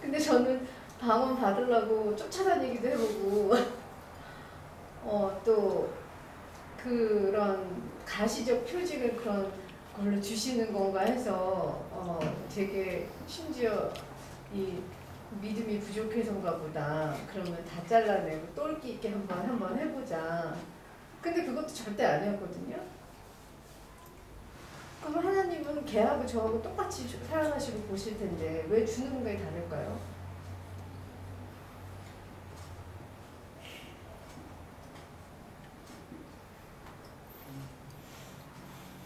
근데 저는 방언 받으려고 쫓아다니기도 해보고 또 그런 가시적 표직을 그런 걸로 주시는 건가 해서 되게 심지어 이 믿음이 부족해서인가 보다. 그러면 다 잘라내고 똘끼 있게 한번 해보자. 근데 그것도 절대 아니었거든요. 그럼 하나님은 걔하고 저하고 똑같이 사랑하시고 보실 텐데 왜 주는 거에 다를까요?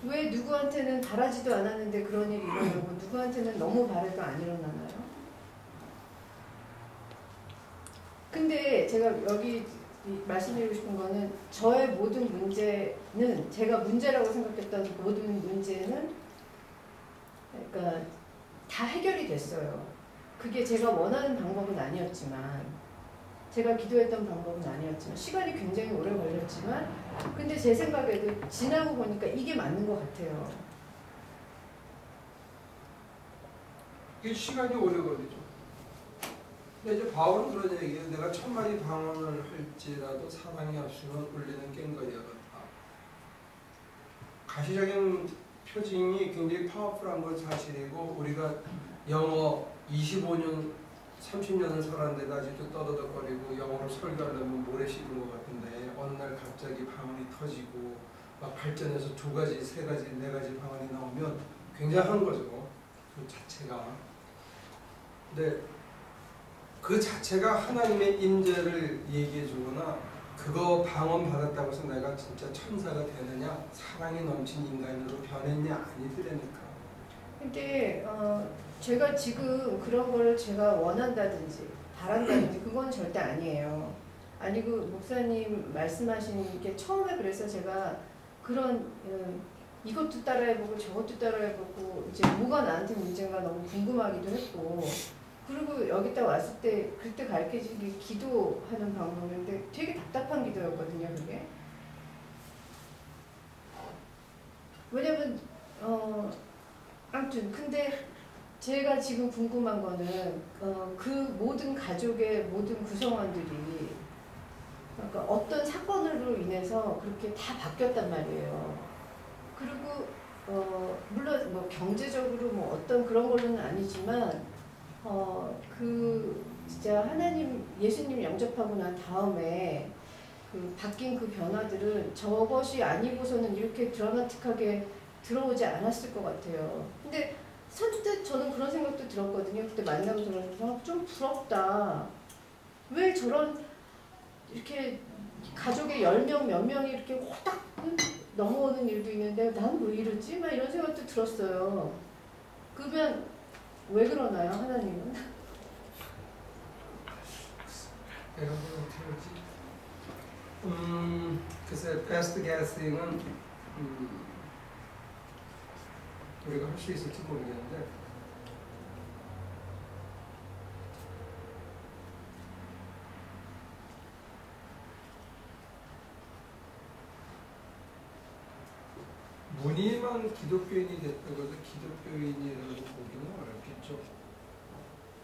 왜 누구한테는 바라지도 않았는데 그런 일이 일어나고 누구한테는 너무 바래도 안 일어나나요? 근데 제가 여기 말씀드리고 싶은 거는 저의 모든 문제는 제가 문제라고 생각했던 모든 문제는 그러니까 다 해결이 됐어요. 그게 제가 원하는 방법은 아니었지만 제가 기도했던 방법은 아니었지만 시간이 굉장히 오래 걸렸지만 근데 제 생각에도 지나고 보니까 이게 맞는 것 같아요. 이게 시간이 오래 걸리죠. 근데 이제 바울은 그런 얘기예요. 내가 천마디 방언을 할지라도 사랑이 없으면 울리는 꽹과리와 같다. 가시적인 표징이 굉장히 파워풀한 건 사실이고 우리가 영어 25년, 30년을 살았는데도 아직도 떠더덕거리고 영어로 설교하려면 모래 씹은 것 같은데 어느 날 갑자기 방언이 터지고 막 발전해서 2가지, 3가지, 4가지 방언이 나오면 굉장한 거죠. 그 자체가. 근데 그 자체가 하나님의 임재를 얘기해 주거나 그거 방언 받았다고 해서 내가 진짜 천사가 되느냐 사랑이 넘친 인간으로 변했냐 아니더라니까. 근데 제가 지금 그런 걸 제가 원한다든지 바란다든지 그건 절대 아니에요. 아니고 목사님 말씀하신 게 처음에 그래서 제가 그런 이것도 따라해보고 저것도 따라해보고 이제 뭐가 나한테 문제인가 너무 궁금하기도 했고 그리고 여기다 왔을 때 그때 가르쳐준 게 기도하는 방법인데 되게 답답한 기도였거든요. 그게 왜냐면 아무튼 근데 제가 지금 궁금한 거는 그 모든 가족의 모든 구성원들이 그러니까 어떤 사건으로 인해서 그렇게 다 바뀌었단 말이에요. 그리고 물론 뭐 경제적으로 뭐 어떤 그런 걸로는 아니지만 그 진짜 하나님 예수님 영접하고 난 다음에 그 바뀐 그 변화들은 저것이 아니고서는 이렇게 드라마틱하게 들어오지 않았을 것 같아요. 근데 선뜻 저는 그런 생각도 들었거든요. 그때 만나고 들었는데 좀 부럽다. 왜 저런 이렇게 가족의 10명 몇 명이 이렇게 호닥 넘어오는 일도 있는데 난 왜 이러지? 막 이런 생각도 들었어요. 그러면 왜 그러나요, 하나님은? 내가 뭐 어떻게 하지? 글쎄 베스트 게스팅은 우리가 할 수 있을지 모르겠는데 무늬만 기독교인이 됐다고 해서 기독교인이라고 보기는 어렵겠죠.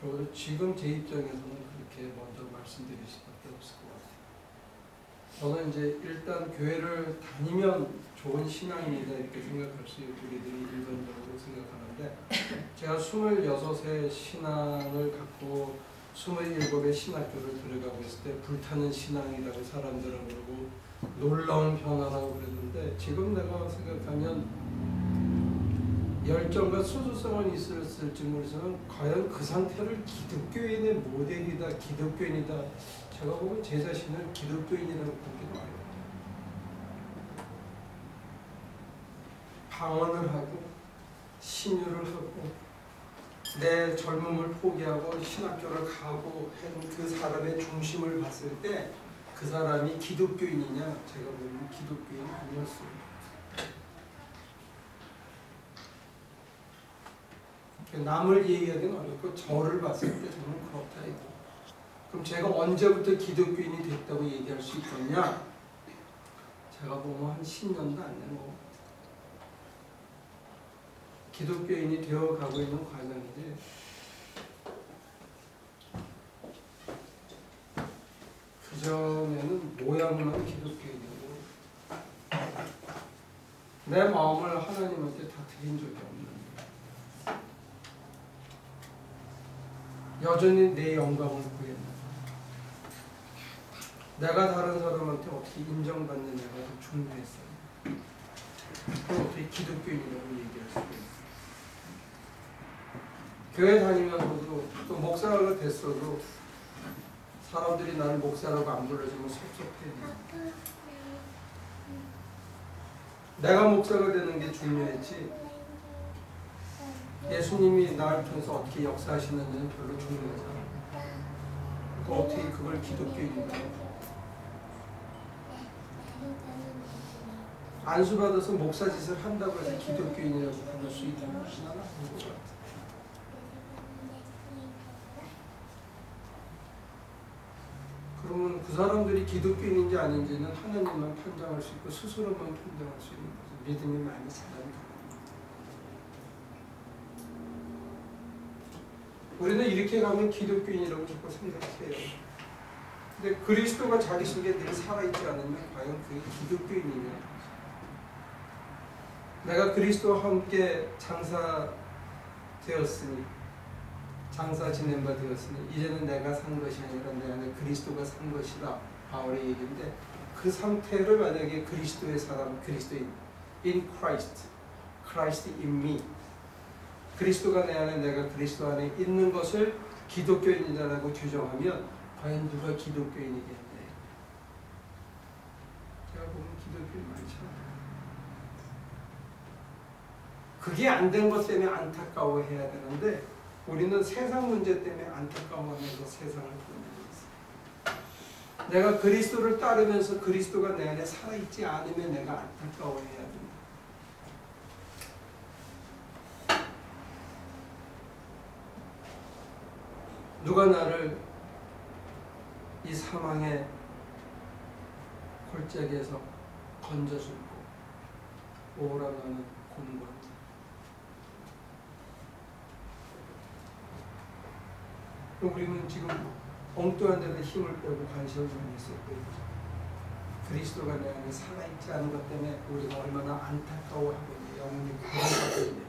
그리고 지금 제 입장에서는 그렇게 먼저 말씀드릴 수밖에 없을 것 같아요. 저는 이제 일단 교회를 다니면 좋은 신앙인이다 이렇게 생각할 수 있고 우리들이 일반적으로 생각하는데 제가 26의 신앙을 갖고 27의 신학교를 들어가고 있을 때 불타는 신앙이라고 사람들은 그러고 놀라운 변화라고 그랬는데 지금 내가 생각하면 열정과 수수성은 있었을지 모르지만 과연 그 상태를 기독교인의 모델이다, 기독교인이다 제가 보면 제 자신을 기독교인이라고 보기도 어려워요. 방언을 하고 신유를 하고 내 젊음을 포기하고 신학교를 가고 한 그 사람의 중심을 봤을 때 그 사람이 기독교인이냐? 제가 보면 기독교인이 아니었어요. 남을 얘기하기는 어렵고 저를 봤을 때 저는 그렇다 이거. 그럼 제가 언제부터 기독교인이 됐다고 얘기할 수 있겠냐? 제가 보면 한 10년도 안 된 것 같아요. 기독교인이 되어가고 있는 과정이지 외형만 기독교인이고 내 마음을 하나님한테 다 드린 적이 없는데 여전히 내 영광을 구했는데 내가 다른 사람한테 어떻게 인정받는 내가 더 중요했어요. 그럼 어떻게 기독교인이라고 얘기할 수가 있어요. 교회 다니면서도 또 목사가 됐어도 사람들이 나를 목사라고 안 불러주면 섭섭해. 내가 목사가 되는 게 중요했지 예수님이 나를 통해서 어떻게 역사하시는지는 별로 중요하지 않아. 그러니까 어떻게 그걸 기독교인이라고 안수받아서 목사짓을 한다고 해서 기독교인이라고 부를 수 있는 것은 나는 아닌 것 같아. 그러면 그 사람들이 기독교인인지 아닌지는 하나님만 판단할 수 있고 스스로만 판단할 수 있는 거죠. 믿음이 많은 사람이. 우리는 이렇게 가면 기독교인이라고 자꾸 생각해요. 근데 그리스도가 자기 속에 늘 살아있지 않으면 과연 그게 기독교인이냐. 내가 그리스도와 함께 장사 지낸 바 되었으니 이제는 내가 산 것이 아니라 내 안에 그리스도가 산 것이다. 바울의 얘기인데 그 상태를 만약에 그리스도의 사람, 그리스도인 in Christ, Christ in me 그리스도가 내 안에 내가 그리스도 안에 있는 것을 기독교인이라고 규정하면 과연 누가 기독교인이겠네. 제가 보면 기독교인 많잖아요. 그게 안 된 것 때문에 안타까워해야 되는데 우리는 세상 문제 때문에 안타까워하면서 세상을 보내고 있어요. 내가 그리스도를 따르면서 그리스도가 내 안에 살아있지 않으면 내가 안타까워해야 된다. 누가 나를 이 사망의 골짜기에서 건져줄고 오라 나는 곤고한다. 우리는 지금 엉뚱한 데다 힘을 빼고 관심을 많이 했었고 그리스도가 내 안에 살아있지 않은 것 때문에 우리가 얼마나 안타까워하고 있는지 영혼이 고통하고 있는지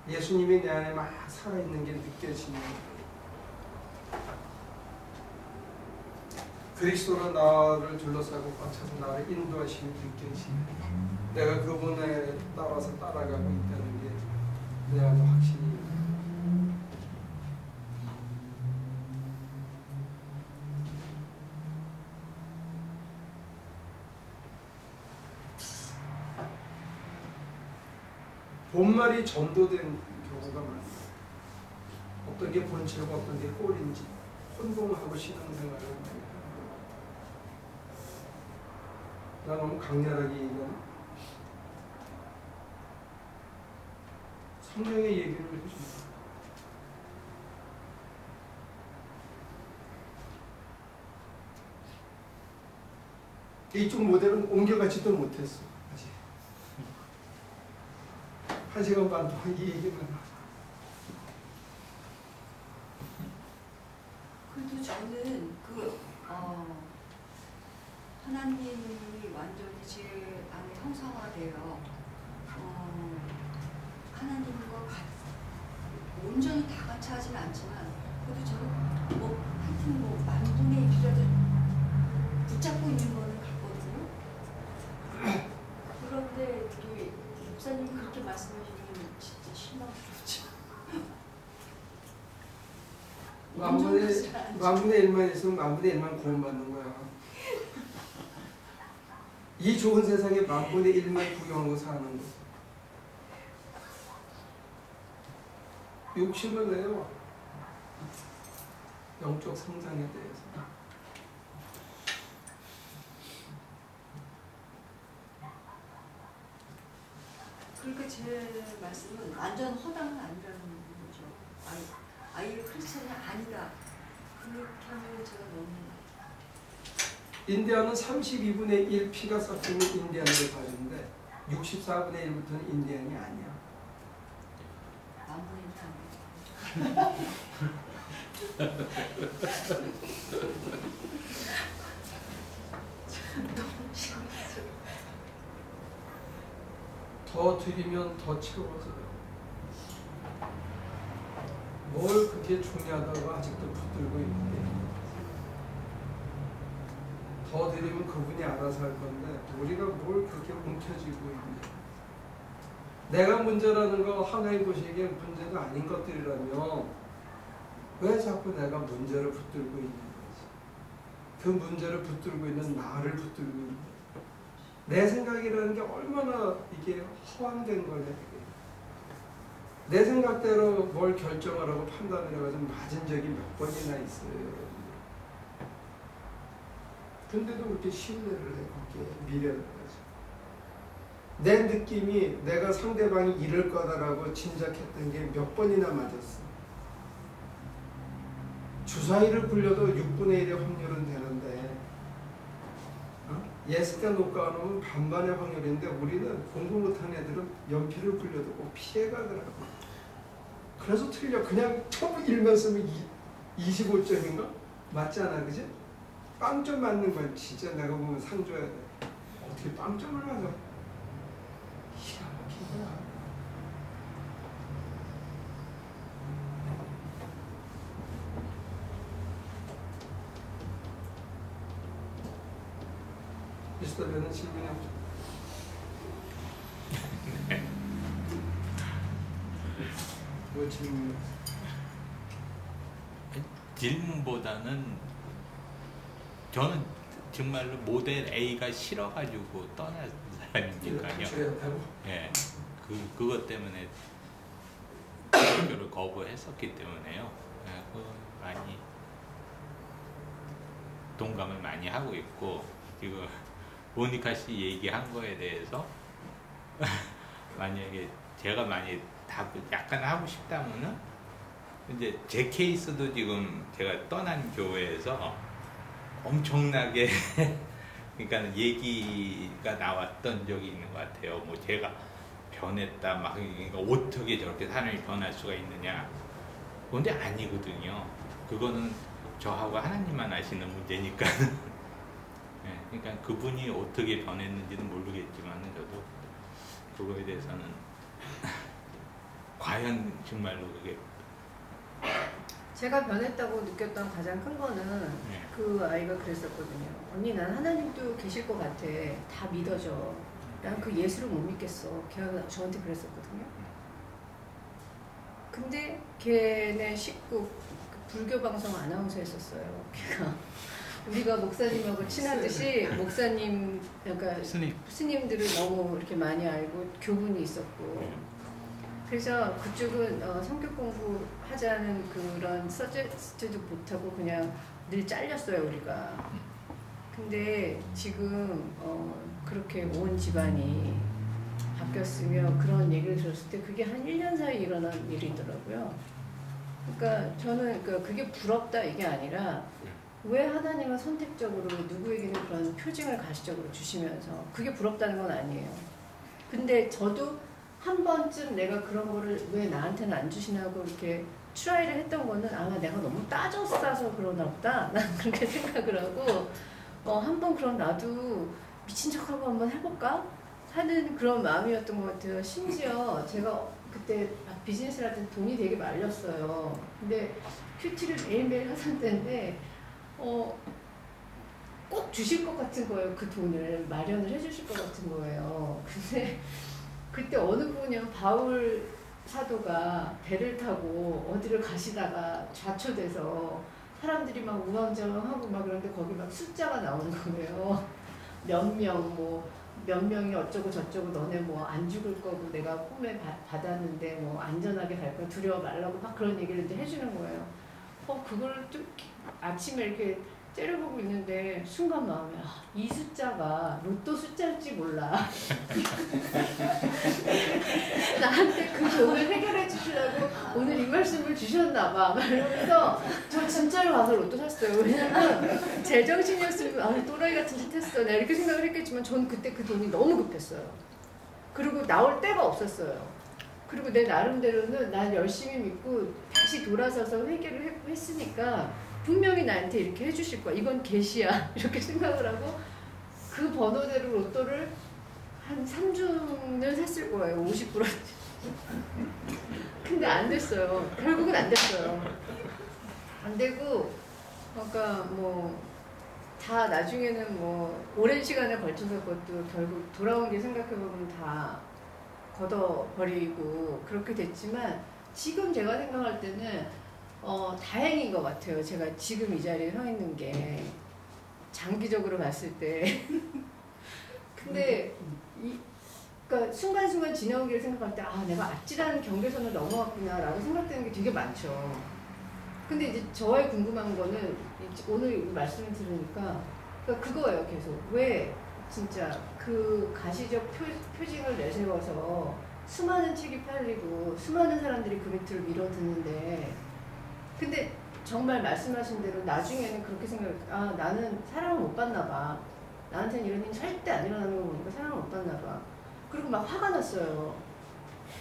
예수님이 내 안에 막 살아있는 게 느껴지는 그리스도가 나를 둘러싸고 꽉 차서 나를 인도하심이 느껴지는 내가 그분에 따라서 따라가고 있다는 게 내 안에 확신이 본말이 전도된 경우가 많아요. 어떤 게 본체고 어떤 게 꼴인지 혼동하고 신앙생활을 많이 하는 거예요. 나 너무 강렬하게 얘기하나? 성령의 얘기를 해줍니다. 이쪽 모델은 옮겨가지도 못했어. 아직. 1시간 반 동안 이 얘기만 하고. 그래도 저는 하나님이 완전히 제 안에 형상화되어 하나님과 온전히 다 같이 하진 않지만 그래도 저는 하여튼 만분의 일이라도 붙잡고 있는 거는 같거든요. 그런데 우리 목사님 그렇게 말씀하시면 진짜 실망스럽죠. 만분의 1만 있으면 만분의 1만 구원받는 거야. 이 좋은 세상에 만분의 1만 구경하고 사는 거. 욕심을 내요. 영적 성장에 대해서. 그러니까 제 말씀은 완전 허당은 아니라는 거죠. 아예 크리스천이 아니다. 그렇게 하면 제가 너무 인디아는 32분의 1 피가 섞이는 인디안을 가지는데 64분의 1부터는 인디안이 아니야. 만분의 1이 아니에요. 더 드리면 더 채워져요. 뭘 그렇게 중요하다고 아직도 붙들고 있는데, 더 드리면 그분이 알아서 할 건데 우리가 뭘 그렇게 움켜쥐고 있는데, 내가 문제라는 거 하나님 보시기에 문제가 아닌 것들이라면 왜 자꾸 내가 문제를 붙들고 있는 거지? 그 문제를 붙들고 있는 나를 붙들고 있는 거지. 내 생각이라는 게 얼마나 이게 허황된 거냐. 내 생각대로 뭘 결정을 하고 판단을 해가지고 맞은 적이 몇 번이나 있어요. 근데도 그렇게 신뢰를 해, 그렇게 미련을 가지고. 내 느낌이 내가 상대방이 이럴 거다라고 짐작했던 게 몇 번이나 맞았어. 주사위를 굴려도 6분의 1의 확률은 되는데, 예스가 노가 놓으면 반반의 확률인데 우리는 공부 못한 애들은 연필을 굴려도 꼭 피해가더라고. 그래서 틀려. 그냥 처음 일만 쓰면 25점인가? 맞잖아, 그지? 빵점 맞는 건 진짜 내가 보면 상 줘야 돼. 어떻게 빵점을 맞아? 기가 막힌 거야. 있으면은 질문이 없죠. 뭐 질문? 질문보다는 저는 정말로 모델 A가 싫어가지고 떠난 사람이니까요. 예, 그것 때문에 학교를 거부했었기 때문에요. 예, 많이 동감을 많이 하고 있고, 지금 모니카 씨 얘기한 거에 대해서 만약에 제가 많이 답을 약간 하고 싶다면은, 이제 제 케이스도 지금 제가 떠난 교회에서 엄청나게 그러니까 얘기가 나왔던 적이 있는 것 같아요. 뭐 제가 변했다 막, 그러니까 어떻게 저렇게 사람이 변할 수가 있느냐. 그런데 아니거든요. 그거는 저하고 하나님만 아시는 문제니까. 네, 그러니까 그분이 어떻게 변했는지는 모르겠지만 저도 그거에 대해서는 과연 정말로 그게 제가 변했다고 느꼈던 가장 큰 거는 네. 그 아이가 그랬었거든요. 언니, 난 하나님도 계실 것 같아. 다 믿어져. 난 그 예수를 못 믿겠어. 걔가 저한테 그랬었거든요. 근데 걔네 식구 그 불교 방송 아나운서 했었어요. 걔가 우리가 목사님하고 친하듯이 목사님, 그러니까 스님들을 너무 이렇게 많이 알고 교분이 있었고, 그래서 그쪽은 성격 공부하자는 그런 서제스트도 못하고 그냥 늘 잘렸어요, 우리가. 근데 지금 그렇게 온 집안이 바뀌었으며 그런 얘기를 들었을 때 그게 한 1년 사이에 일어난 일이더라고요. 그러니까 저는 그게 부럽다 이게 아니라, 왜 하나님은 선택적으로 누구에게는 그런 표징을 가시적으로 주시면서, 그게 부럽다는 건 아니에요. 근데 저도 한 번쯤 내가 그런 거를 왜 나한테는 안 주시냐고 이렇게 트라이를 했던 거는, 아마 내가 너무 따져싸서 그러나 보다. 난 그렇게 생각을 하고, 한번 그럼 나도 미친 척하고 한번 해볼까? 하는 그런 마음이었던 것 같아요. 심지어 제가 그때 비즈니스를 할 때 돈이 되게 말렸어요. 근데 큐티를 매일매일 하던 때인데 꼭 주실 것 같은 거예요. 그 돈을 마련을 해주실 것 같은 거예요. 근데 그때 어느 분이면 바울 사도가 배를 타고 어디를 가시다가 좌초돼서 사람들이 막 우왕좌왕하고 막 그러는데 거기 막 숫자가 나오는 거예요. 몇 명이 어쩌고 저쩌고, 너네 뭐 안 죽을 거고 내가 꿈에 받았는데 뭐 안전하게 갈 거야, 두려워 말라고 막 그런 얘기를 이제 해주는 거예요. 그걸 좀 아침에 이렇게 째려보고 있는데 순간 마음에, 이 숫자가 로또 숫자일지 몰라. 나한테 그 돈을 해결해 주시려고 오늘 이 말씀을 주셨나 봐. 막 이러면서 저 진짜로 가서 로또 샀어요. 왜냐면 제정신이었으면 또라이 같은 짓 했어. 내가 이렇게 생각을 했겠지만 전 그때 그 돈이 너무 급했어요. 그리고 나올 데가 없었어요. 그리고 내 나름대로는 난 열심히 믿고 다시 돌아서서 회개를 했으니까 분명히 나한테 이렇게 해주실 거야. 이건 계시야. 이렇게 생각을 하고 그 번호대로 로또를 한 3주는 샀을 거예요. 50%. 근데 안 됐어요. 결국은 안 됐어요. 안 되고, 그러니까 뭐 다 나중에는 뭐 오랜 시간에 걸쳐서 그것도 결국 돌아온 게 생각해보면 다 걷어버리고 그렇게 됐지만 지금 제가 생각할 때는 다행인 것 같아요. 제가 지금 이 자리에 서 있는 게 장기적으로 봤을 때. 근데 그러니까 순간순간 지나오기를 생각할 때 내가 아찔한 경계선을 넘어왔구나 라고 생각되는 게 되게 많죠. 근데 이제 저의 궁금한 거는 오늘 말씀을 들으니까 그러니까 그거예요. 계속 왜 진짜 그 가시적 표징을 내세워서 수많은 책이 팔리고 수많은 사람들이 그 밑으로 밀어드는데 근데 정말 말씀하신 대로 나중에는 그렇게 생각해요. 나는 사랑을 못 받나 봐. 나한테는 이런 일이 절대 안 일어나는 거 보니까 사랑을 못 받나 봐. 그리고 막 화가 났어요.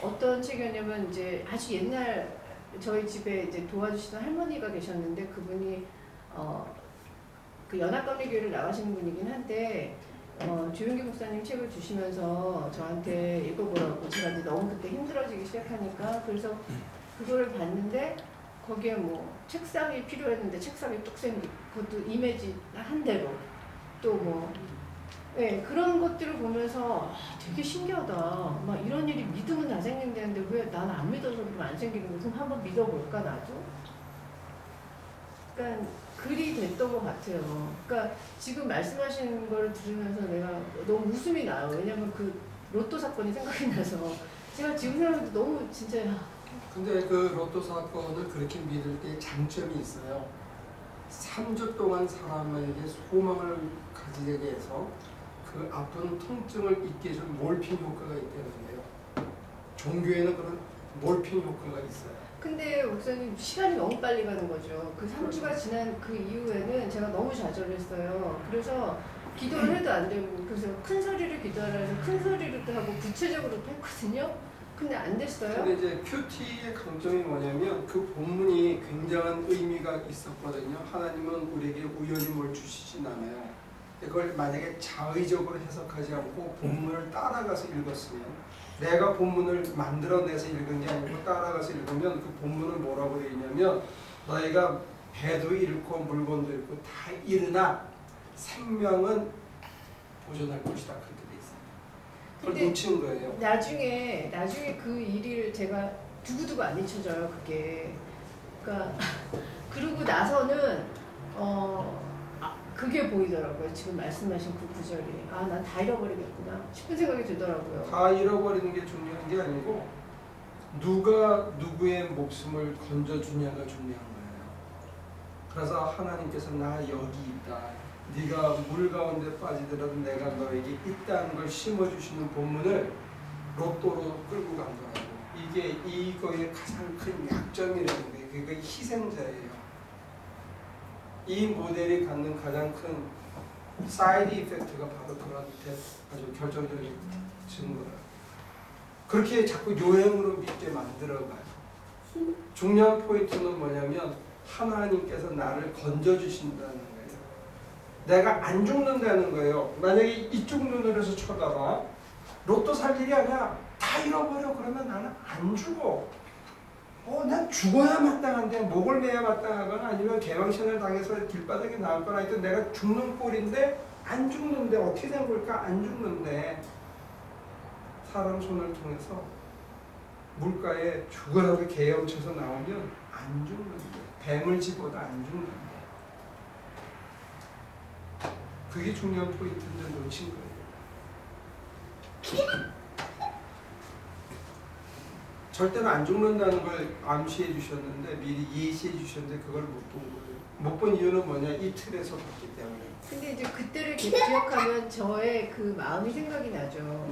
어떤 책이었냐면 이제 아주 옛날 저희 집에 이제 도와주시던 할머니가 계셨는데 그분이 그 연합감리교회를 나가시는 분이긴 한데 조윤기 목사님 책을 주시면서 저한테 읽어보라고 제가 이제 너무 그때 힘들어지기 시작하니까 그래서 그거를 봤는데 거기에 뭐 책상이 필요했는데 책상이 뚝 생기고 그것도 이미지 한 대로 또 뭐 네, 그런 것들을 보면서 되게 신기하다. 막 이런 일이 믿으면 다 생긴다는데 왜 나는 안 믿어서 그러면 안 생기는 거지? 그럼 한번 믿어볼까 나도? 그러니까 글이 됐던 것 같아요. 그러니까 지금 말씀하시는 걸 들으면서 내가 너무 웃음이 나요. 왜냐면 그 로또 사건이 생각이 나서 제가 지금 생각해도 너무 진짜 근데 그 로또 사건을 그렇게 믿을 때 장점이 있어요. 3주 동안 사람에게 소망을 가지게 해서 그 아픈 통증을 잊게 해준 몰핀 효과가 있다는 거예요. 종교에는 그런 몰핀 효과가 있어요. 근데 목사님 시간이 너무 빨리 가는 거죠. 그 3주가 지난 그 이후에는 제가 너무 좌절했어요. 그래서 기도를 해도 안 되고 그래서 큰 소리를 기도하라 해서 큰 소리로도 하고 구체적으로도 했거든요. 근데 안 됐어요. 근데 이제 큐티의 강점이 뭐냐면 그 본문이 굉장한 의미가 있었거든요. 하나님은 우리에게 우연히 뭘 주시진 않아요. 그걸 만약에 자의적으로 해석하지 않고 본문을 따라가서 읽었으면 내가 본문을 만들어내서 읽은 게 아니고 따라가서 읽으면 그 본문은 뭐라고 되어 있냐면 너희가 배도 잃고 물건도 잃고 다 잃으나 생명은 보존할 것이다. 그렇게 돼 있어요. 그걸 놓친 거예요. 나중에 그 일을 제가 두고두고 안 잊혀져요. 그게. 그러니까 그러고 나서는 그게 보이더라고요. 지금 말씀하신 그 구절이. 난 다 잃어버리겠구나 싶은 생각이 들더라고요. 다 잃어버리는 게 중요한 게 아니고 누가 누구의 목숨을 건져주냐가 중요한 거예요. 그래서 하나님께서 나 여기 있다. 네가 물 가운데 빠지더라도 내가 너에게 있다는 걸 심어주시는 본문을 로또로 끌고 간 거라고. 이게 이거의 가장 큰 약점이라는 게 그게 희생자예요. 이 모델이 갖는 가장 큰 사이드 이펙트가 바로 그런 아주 결정적인 증거라. 그렇게 자꾸 요행으로 믿게 만들어가요. 중요한 포인트는 뭐냐면 하나님께서 나를 건져주신다는 거예요. 내가 안 죽는다는 거예요. 만약에 이쪽 눈으로 해서 쳐다봐. 로또 살 일이 아니야. 다 잃어버려. 그러면 나는 안 죽어. 난 죽어야 마땅한데 목을 매야 마땅하거나 아니면 개방신을 당해서 길바닥에 나올 거나 하여튼 내가 죽는 꼴인데 안 죽는데 어떻게 된 걸까? 안 죽는데 사람 손을 통해서 물가에 죽으라고 개엄쳐서 나오면 안 죽는데 배물지보다 안 죽는데 그게 중요한 포인트인데 놓친 거예요. 절대로 안 죽는다는 걸 암시해 주셨는데 미리 예시해 주셨는데 그걸 못 본 거예요. 못 본 이유는 뭐냐? 이 틀에서 봤기 때문에. 근데 이제 그때를 기억하면 저의 그 마음이 생각이 나죠.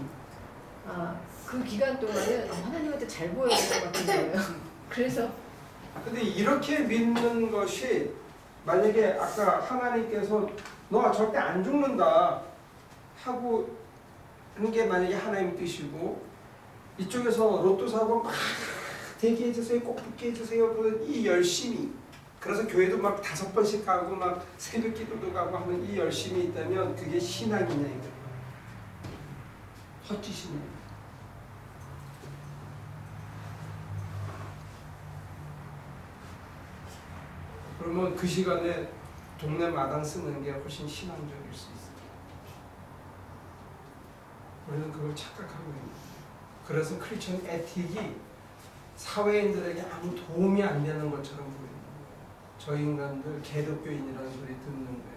그 기간 동안은 하나님한테 잘 보여야 될 것 같은 거예요. 그래서 근데 이렇게 믿는 것이 만약에 아까 하나님께서 너 절대 안 죽는다 하고 하는 게 만약에 하나님 뜻이고 이쪽에서 로또 사고 막 대기해주세요, 꼭 붙게 해주세요. 그런 이 열심이 그래서 교회도 막 5번씩 가고 막 새벽기도도 가고 하는 이 열심이 있다면 그게 신앙이냐 이거예요. 헛짓입니다. 그러면 그 시간에 동네 마당 쓰는 게 훨씬 신앙적일 수 있어요. 우리는 그걸 착각하고 있는 거예요. 그래서 크리스천 에틱이 사회인들에게 아무 도움이 안 되는 것처럼 보이는 거예요. 저 인간들 개독교인이라는 소리 듣는 거예요.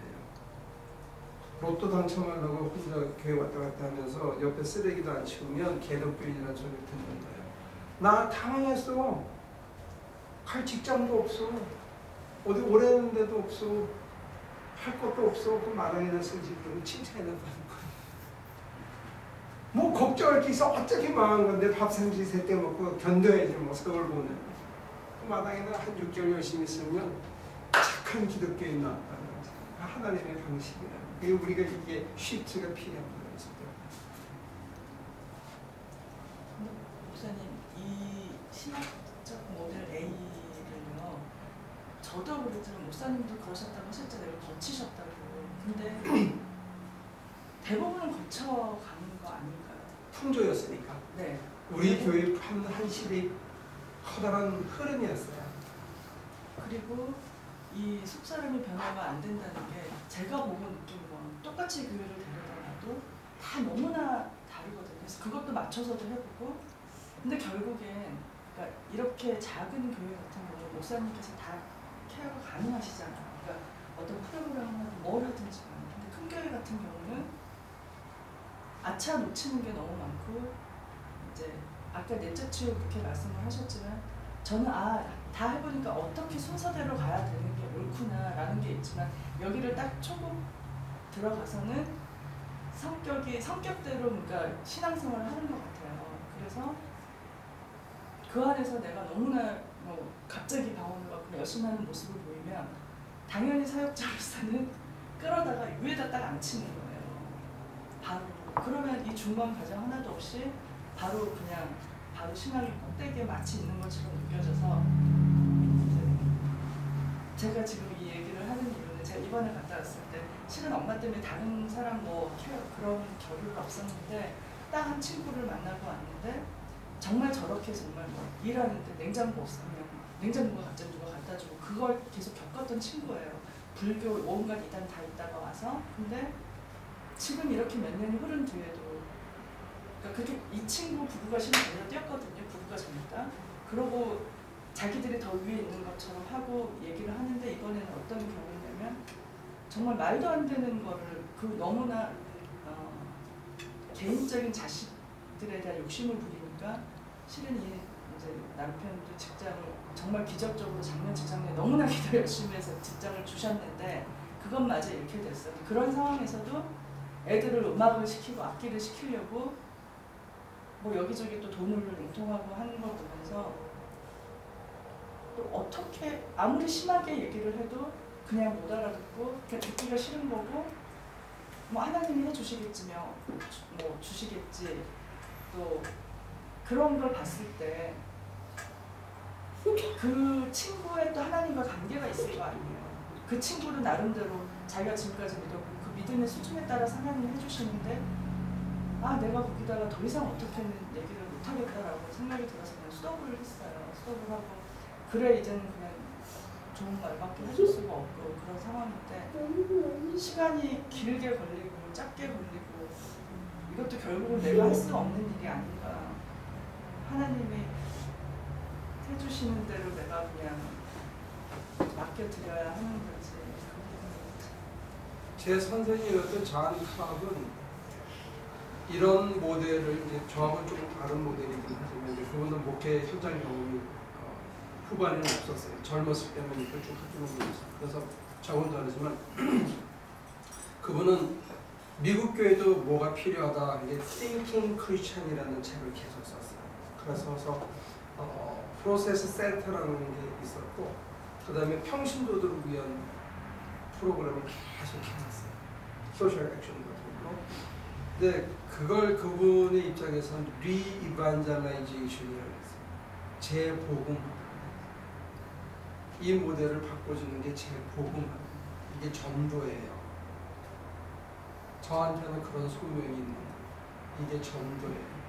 로또 당첨하려고 혼자 교회 왔다 갔다 하면서 옆에 쓰레기도 안 치우면 개독교인이라는 소리 듣는 거예요. 나 당황했어. 갈 직장도 없어. 어디 오래 했는데도 없어. 할 것도 없어. 그 마당에다 쓰지. 그러고 칭찬해달라는 거예요. 뭐 걱정할 게 있어. 어차피 망한 건데 밥 삼시 세때 먹고 견뎌야지 뭐 서울 보내. 그 마당에다 한 6개월 열심히 쓰면 착한 기독교인 나왔다는 거지. 하나님의 방식이라. 그리고 우리가 이게 쉬프트가 필요한 거예요. 목사님, 이 신학적 모델 A를요, 저도 그랬지만 목사님도 그러셨다고 하셨잖아요. 거치셨다고. 근데 대부분은 거쳐가는 거 아닌가요? 풍조였으니까. 네. 우리 교회 한 시대의 커다란 흐름이었어요. 그리고 이 속사람이 변화가 안 된다는 게 제가 보고 느낀 건 똑같이 교회를 데려다놔도 다 너무나 다르거든요. 그래서 그것도 맞춰서도 해보고, 근데 결국엔 그러니까 이렇게 작은 교회 같은 경우는 목사님께서 다 케어가 가능하시잖아요. 그러니까 어떤 프로그램을 하든 뭘 하든지. 근데 큰 교회 같은 경우는 아차 놓치는 게 너무 많고, 이제 아까 넷째 치유 그렇게 말씀을 하셨지만 저는 다 해보니까 어떻게 순서대로 가야 되는 게 옳구나라는 게 있지만, 여기를 딱 초급 들어가서는 성격대로 그러니까 신앙생활을 하는 것 같아요. 그래서 그 안에서 내가 너무나 뭐 갑자기 방언을 받고 열심히 하는 모습을 보이면 당연히 사역자로서는 끌어다가 위에다 딱 앉히는 거예요. 바로. 그러면 이 중간 과정 하나도 없이 바로 그냥 바로 신앙의 꼭대기에 마치 있는 것처럼 느껴져서, 제가 지금 이 얘기를 하는 이유는 제가 이번에 갔다 왔을 때 실은 엄마 때문에 다른 사람 뭐 그런 겨루가 없었는데 딱 한 친구를 만나고 왔는데 정말 저렇게 정말 뭐 일하는데 냉장고 없으면 냉장고가 갑자기 누가 갖다 주고 그걸 계속 겪었던 친구예요. 불교 온갖 이단 다 있다가 와서. 근데 지금 이렇게 몇 년이 흐른 뒤에도, 그러니까 그게 이 친구 부부가 실은 달려 뛰었거든요. 부부가 전니까. 그러고 자기들이 더 위에 있는 것처럼 하고 얘기를 하는데, 이번에는 어떤 경우냐면 정말 말도 안 되는 거를 그 너무나 개인적인 자식들에 대한 욕심을 부리니까 실은 이 이제 남편도 직장을 정말 기적적으로 작년 직장에 너무나 기도 열심히 해서 직장을 주셨는데 그것마저 잃게 됐어요. 그런 상황에서도 애들을 음악을 시키고 악기를 시키려고 뭐 여기저기 또 돈을 융통하고 하는 걸 보면서, 또 어떻게 아무리 심하게 얘기를 해도 그냥 못 알아듣고 그냥 듣기가 싫은 거고, 뭐 하나님이 해주시겠지며 뭐 주시겠지, 또 그런 걸 봤을 때 그 친구의 또 하나님과 관계가 있을 거 아니에요. 그 친구도 나름대로 자기가 지금까지 믿었고 그 믿음의 수준에 따라서 하나님이 해주시는데, 내가 거기다가 더 이상 어떻게는 얘기를 못하겠다라고 생각이 들어서 그냥 스톱을 했어요. 스톱을 하고, 그래 이제는 그냥 좋은 말밖에 해줄 수가 없고 그런 상황인데, 시간이 길게 걸리고 짧게 걸리고 이것도 결국은 내가 할 수 없는 일이 아닌가. 하나님이 해주시는 대로 내가 그냥 맡겨드려야 하는 거지. 제 선생님이었던 잔 카업은 이런 모델을, 이제 저하고는 조금 다른 모델이긴 하지만 이제 그분은 목회 현장 경험이 후반에는 없었어요. 젊었을 때만 이렇게 쭉 하는 분이었어요. 그래서 저하고는 다르지만 그분은 미국 교회도 뭐가 필요하다, 이게 Thinking Christian이라는 책을 계속 썼어요. 그래서 프로세스 센터라는 게 있었고, 그 다음에 평신도들을 위한 프로그램을 계속 해놨어요. 소셜 액션 같은 거. 근데 그걸 그분의 입장에서는 리이반젤라이제이션이라고 했어요. 재복음화. 이 모델을 바꿔주는 게 재복음화. 이게 전도예요. 저한테는 그런 소명이 있는 거예요. 이게 전도예요.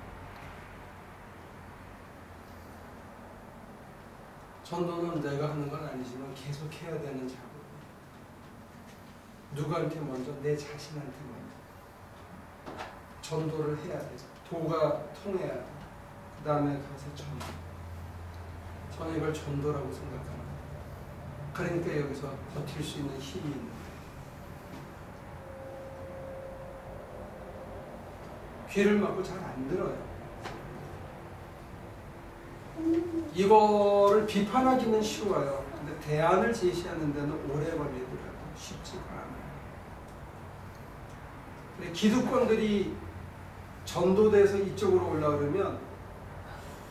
전도는 내가 하는 건 아니지만 계속 해야 되는 작업. 누구한테 먼저? 내 자신한테 먼저. 전도를 해야 돼. 도가 통해야 돼. 그 다음에 가서 전도. 저는 이걸 전도라고 생각합니다. 그러니까 여기서 버틸 수 있는 힘이 있는 거예요. 귀를 막고 잘 안 들어요. 이거를 비판하기는 쉬워요. 근데 대안을 제시하는 데는 오래 걸리더라고요. 쉽지가 않아요. 근데 기득권들이 전도돼서 이쪽으로 올라오려면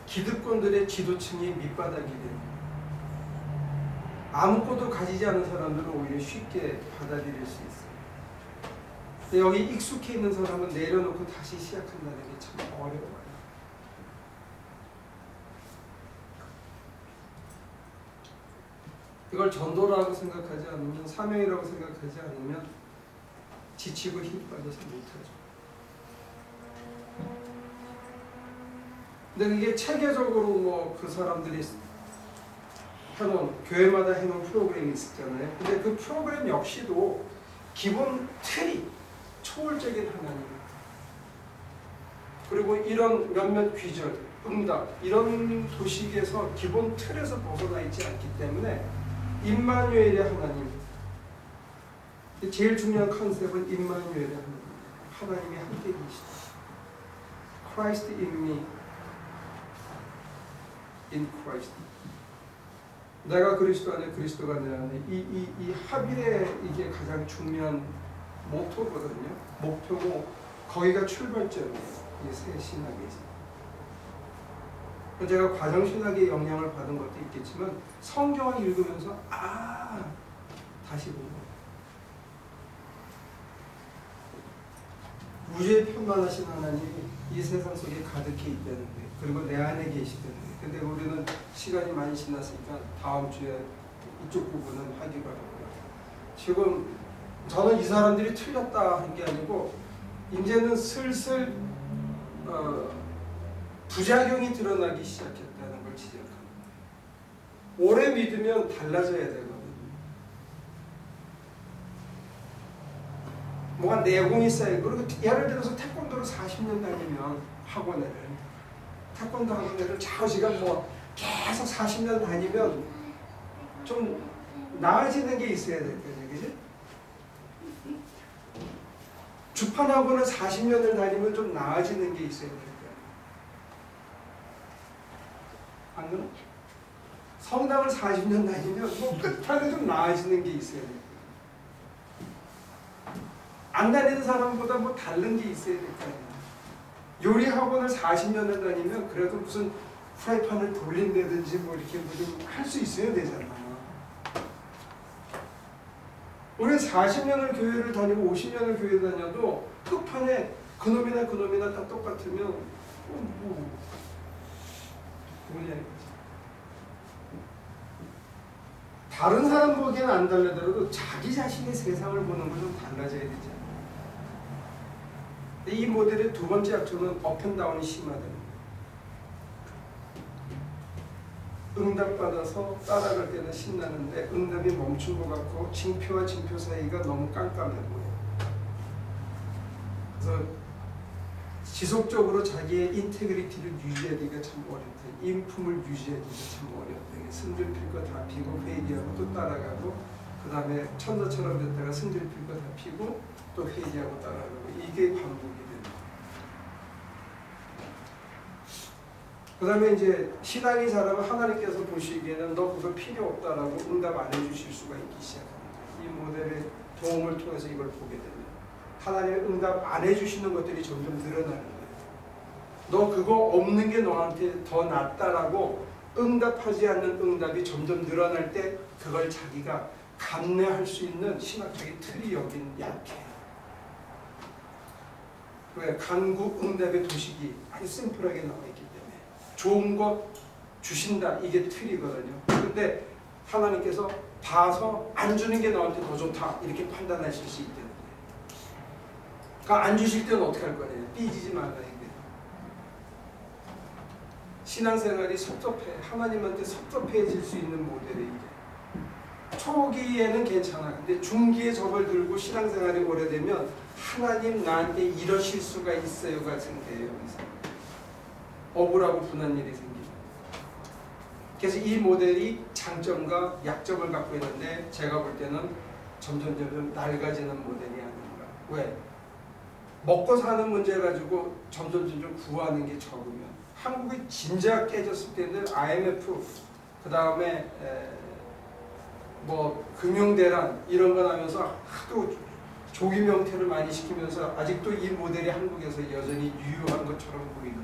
기득권들의 지도층이 밑바닥이 돼요. 아무것도 가지지 않은 사람들은 오히려 쉽게 받아들일 수 있어요. 근데 여기 익숙해 있는 사람은 내려놓고 다시 시작한다는 게 참 어려워요. 이걸 전도라고 생각하지 않으면, 사명이라고 생각하지 않으면 지치고 힘 빠져서 못하죠. 근데 그게 체계적으로 뭐 그 사람들이 해놓은, 교회마다 해놓은 프로그램이 있었잖아요. 근데 그 프로그램 역시도 기본 틀이 초월적인 하나님, 그리고 이런 몇몇 귀절, 응답, 이런 도식에서 기본 틀에서 벗어나 있지 않기 때문에 임마누엘의 하나님, 제일 중요한 컨셉은 임마누엘의 하나님, 하나님이 함께 계시다. Christ in me, in Christ. 내가 그리스도 안에, 그리스도가 내 안에, 이 합일의 이게 가장 중요한 모토거든요. 목표고 거기가 출발점이에요. 이 새 신학에서. 제가 과정신학의 영향을 받은 것도 있겠지만 성경을 읽으면서 다시 보는 거예요. 우주의 편만하신 하나님이 이 세상 속에 가득히 있다는 거예요. 그리고 내 안에 계시다는 거예요. 근데 우리는 시간이 많이 지났으니까 다음 주에 이쪽 부분은 하기로 하고요. 지금 저는 이 사람들이 틀렸다 한 게 아니고 이제는 슬슬 부작용이 드러나기 시작했다는 걸 지적합니다. 오래 믿으면 달라져야 되거든요. 뭐가 내공이 쌓이고, 그리고 예를 들어서 태권도를 40년 다니면 학원을, 태권도 학원을 좌우지간 뭐 계속 40년 다니면 좀 나아지는 게 있어야 될 거예요. 그지? 주판 학원을 40년을 다니면 좀 나아지는 게 있어야 될 거예요. 안 그래? 성당을 40년 다니면 뭐 끝판에 좀 나아지는 게 있어야 돼요. 안 다니는 사람보다 뭐 다른 게 있어야 될 거 아니에요. 요리 학원을 40년을 다니면 그래도 무슨 프라이팬을 돌린다든지 뭐 이렇게 좀 할 수 있어야 되잖아. 우리 40년을 교회를 다니고 50년을 교회 다녀도 끝판에 그놈이나 다 똑같으면 뭐냐 이거지. 다른 사람 보기에는 안 달라더라도 자기 자신의 세상을 보는 건 좀 달라져야 되잖아. 이 모델의 두 번째 약점은 업앤다운이 심하다는 거예요. 응답받아서 따라갈 때는 신나는데 응답이 멈춘 것 같고 징표와 징표 사이가 너무 깜깜해 보여요. 그래서 지속적으로 자기의 인테그리티를 유지하기가 참 어렵다. 인품을 유지하기가 참 어렵다. 승질 필 거 다 피고 회개하고 또 따라가고, 그 다음에 천사처럼 됐다가 승질 필 거 다 피고 또 회개하고 따라가고, 이게 반복이 됩니다. 그 다음에 이제 신앙이 자라면 하나님께서 보시기에는 너 그거 필요 없다라고 응답 안 해주실 수가 있기 시작합니다. 이 모델의 도움을 통해서 이걸 보게 됩니다. 하나님의 응답 안 해주시는 것들이 점점 늘어나는 거예요. 너 그거 없는 게 너한테 더 낫다라고 응답하지 않는 응답이 점점 늘어날 때 그걸 자기가 감내할 수 있는 신학적인 틀이 여긴 약해요. 왜? 간구 응답의 도식이 아주 심플하게 나와 있기 때문에 좋은 것 주신다, 이게 틀이거든요. 근데 하나님께서 봐서 안 주는 게 너한테 더 좋다 이렇게 판단하실 수 있다는 거예요. 그러니까 안 주실 때는 어떻게 할 거예요? 삐지지 말라. 신앙생활이 하나님한테 섭섭해질 수 있는 모델이 이게. 초기에는 괜찮아. 근데 중기에 접어들고 신앙생활이 오래되면 하나님 나한테 이러실 수가 있어요가 생겨요. 억울하고 분한 일이 생깁니다. 그래서 이 모델이 장점과 약점을 갖고 있는데 제가 볼 때는 점점 낡아지는 모델이 아닌가. 왜? 먹고 사는 문제 가지고 점점 구하는 게 적으면 한국이 진작 깨졌을 때는 IMF 그 다음에 뭐 금융대란 이런 거 나면서 하도 조기 명퇴를 많이 시키면서 아직도 이 모델이 한국에서 여전히 유효한 것처럼 보이는